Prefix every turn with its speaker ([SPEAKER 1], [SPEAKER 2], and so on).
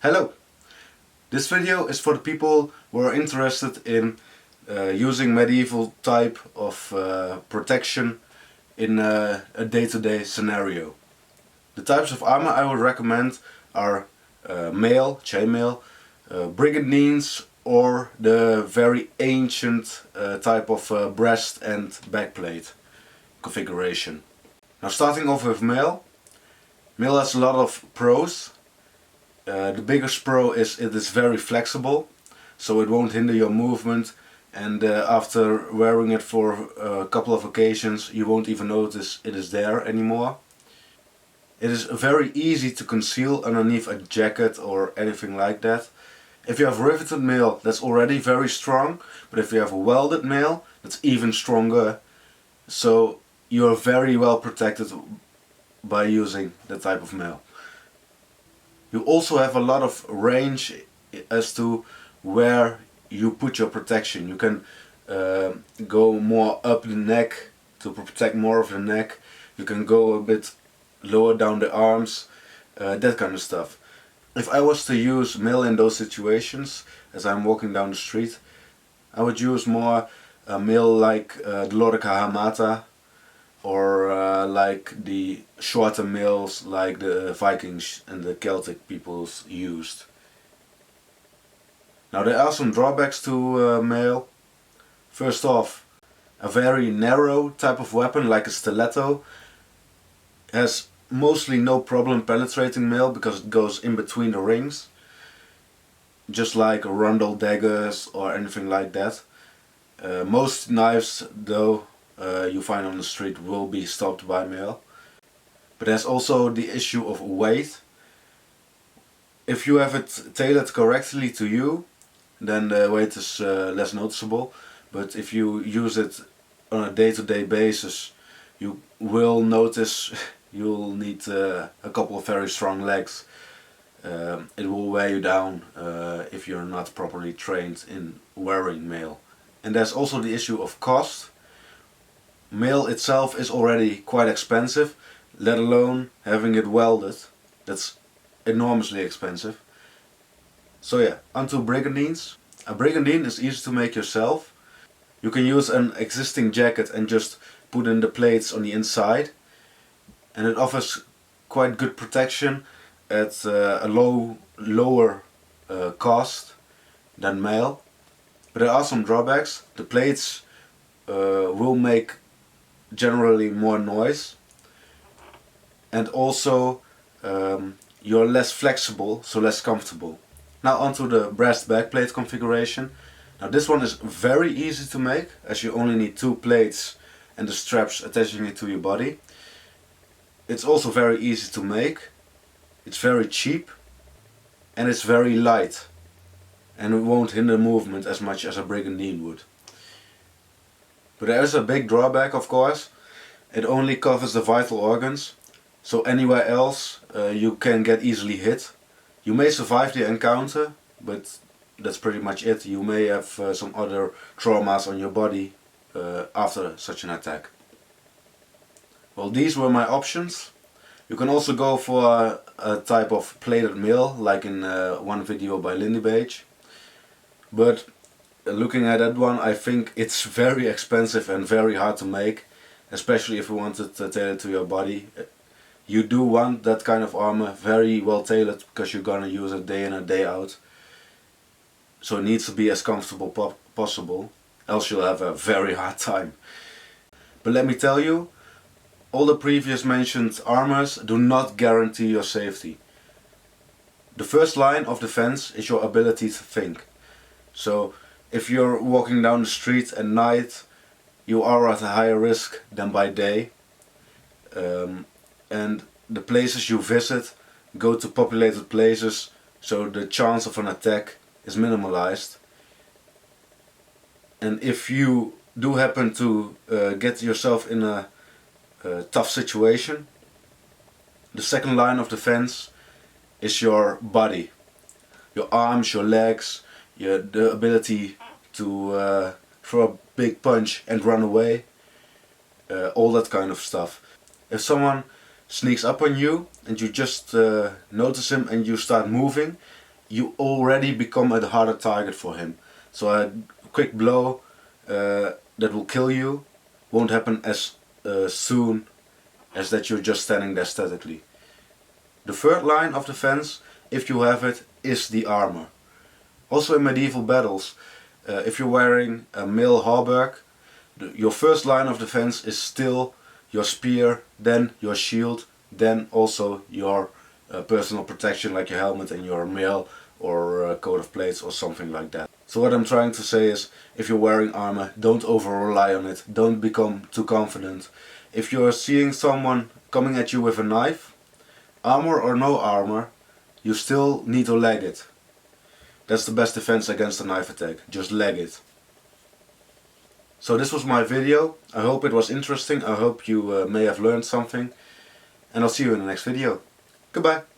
[SPEAKER 1] Hello! This video is for the people who are interested in using medieval type of protection in a day-to-day scenario. The types of armor I would recommend are mail, chainmail, brigandines, or the very ancient type of breast and backplate configuration. Now, starting off with mail. Mail has a lot of pros. The biggest pro is it is very flexible, so it won't hinder your movement, and after wearing it for a couple of occasions you won't even notice it is there anymore. It is very easy to conceal underneath a jacket or anything like that. If you have riveted mail, that's already very strong, but if you have a welded mail, that's even stronger. So you are very well protected by using that type of mail. You also have a lot of range as to where you put your protection. You can go more up the neck to protect more of the neck. You can go a bit lower down the arms, that kind of stuff. If I was to use mail in those situations, as I'm walking down the street, I would use more mail like the Lorica Hamata, or like the shorter mails like the Vikings and the Celtic peoples used. Now, there are some drawbacks to mail. First off, a very narrow type of weapon like a stiletto has mostly no problem penetrating mail because it goes in between the rings, just like rondel daggers or anything like that. Most knives though you find on the street will be stopped by mail. But there's also the issue of weight. If you have it tailored correctly to you, then the weight is less noticeable. But if you use it on a day-to-day basis, you will notice you'll need a couple of very strong legs. It will weigh you down if you're not properly trained in wearing mail. And there's also the issue of cost. Mail itself is already quite expensive, let alone having it welded. That's enormously expensive. So yeah, onto brigandines. A brigandine is easy to make yourself. You can use an existing jacket and just put in the plates on the inside, and it offers quite good protection at a lower cost than mail. But there are some drawbacks. The plates will make generally more noise, and also you're less flexible, so less comfortable. Now onto the breast backplate configuration. Now this one is very easy to make, as you only need two plates and the straps attaching it to your body. It's also very easy to make, it's very cheap, and it's very light, and it won't hinder movement as much as a brigandine would. But there is a big drawback, of course. It only covers the vital organs, so anywhere else you can get easily hit. You may survive the encounter, but that's pretty much it. You may have some other traumas on your body after such an attack. Well, these were my options. You can also go for a type of plated mail, like in one video by Lindy Beige. But looking at that one, I think it's very expensive and very hard to make, especially if you want it tailored to your body. You do want that kind of armor very well tailored because you're gonna use it day in and day out. So it needs to be as comfortable possible, else you'll have a very hard time. But let me tell you, all the previous mentioned armors do not guarantee your safety. The first line of defense is your ability to think. So if you're walking down the street at night, you are at a higher risk than by day. And the places you visit go to populated places, so the chance of an attack is minimalized. And if you do happen to get yourself in a tough situation, the second line of defense is your body. Your arms, your legs, the ability to throw a big punch and run away, all that kind of stuff. If someone sneaks up on you and you just notice him and you start moving, you already become a harder target for him. So a quick blow that will kill you won't happen as soon as that you're just standing there statically. The third line of defense, if you have it, is the armor. Also in medieval battles, if you're wearing a mail hauberk, your first line of defense is still your spear, then your shield, then also your personal protection like your helmet and your mail or coat of plates or something like that. So what I'm trying to say is, if you're wearing armor, don't over rely on it, don't become too confident. If you're seeing someone coming at you with a knife, armor or no armor, you still need to leg it. That's the best defense against a knife attack, just leg it. So this was my video. I hope it was interesting, I hope you may have learned something, and I'll see you in the next video. Goodbye!